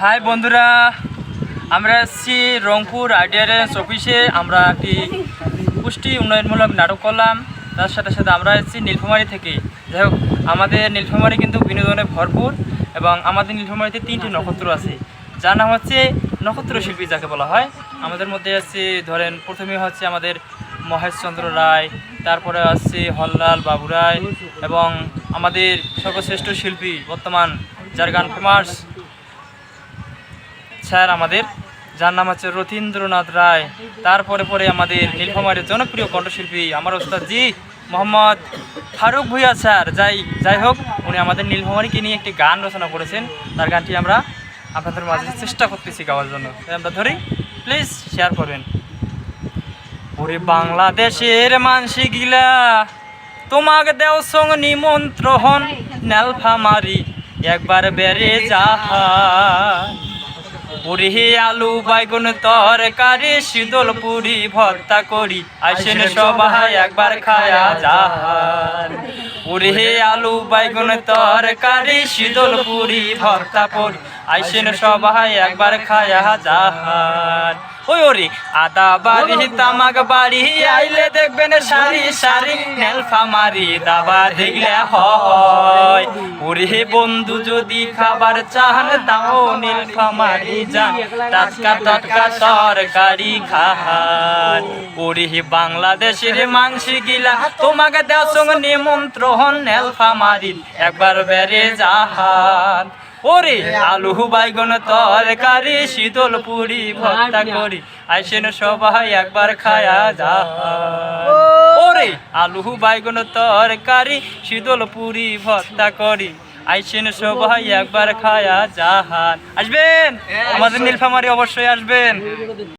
High বন্ধুরা, আমরা আসছি রংপুর আইডিয়ারেন্স অফিসে। আমরা একটি পুষ্টি উন্নয়নমূলক নাটক করলাম। তার সাথে সাথে আমরা এসেছি নীলফামারী থেকে। যাই হোক, আমাদের নীলফামারী কিন্তু বিনোদনে ভরপুর এবং আমাদের নীলফামারীতে 3টি নক্ষত্র আছে, যার নাম হচ্ছে নক্ষত্র শিল্পী যাকে বলা হয়। আমাদের মধ্যে আছে ধরেন প্রথমে হচ্ছে আমাদের মহেশচন্দ্র রায়, তারপরে আছে হরলাল বাবু রায় এবং আমাদের সর্বশ্রেষ্ঠ শিল্পী বর্তমান যার গান ফেমাস স্যার আমাদের, যার নাম হচ্ছে রথীন্দ্রনাথ রায়। তারপরে পরে আমাদের নীলফামারীর জনপ্রিয় কণ্ঠশিল্পী আমার ওস্তাদজি মোহাম্মদ ফারুক ভুঁইয়া স্যার। যাই হোক, উনি আমাদের নীলফামারীকে নিয়ে একটি গান রচনা করেছেন। তার গানটি আমরা আপনাদের মাঝে চেষ্টা করতেছি গাওয়ার জন্য, তাই আমরা ধরি, প্লিজ শেয়ার করবেন। ওরে বাংলাদেশের মানসি গিলা তোমাকে দেও সঙ্গ নিমন্ত্রণ, নীলফামারী একবার বেড়ে যাহা। ওরে আলু বাইগুন তরকারি শীতল পুরি ভর্তা করি, আইসেন সবাই একবার খায়া যাহার। ওরে আলু বাইগুন তরকারি শীতল পুরি ভর্তা করি, আইসেন সবাই একবার খায়া যাহার। ওরে আদা বাড়ি তামাক বাড়ি আইলে দেখবেন সারি সারি, নীলফামারী দাবা দেখলে হয়। ওরে বন্ধু যদি খাবার চান দাও নীলফামারী যান, টাটকা টাটকা তরকারি খান। ওরে বাংলাদেশের মাংসি গিলা তোমাকে দেও সঙ্গ নিমন্ত্রণ, নীলফামারী একবার বেড়ে যাহান। ওরে আলু বাইগুন তরকারি শীতল পুরি ভর্তা করি, আইসেন সবাই একবার খায়া যাহান। ওরে আলু বাইগুন তরকারি শীতল পুরি ভর্তা করি, আইসেন সবাই একবার খায়া যাহান। আসবেন আমাদের নীলফামারী, অবশ্যই আসবেন।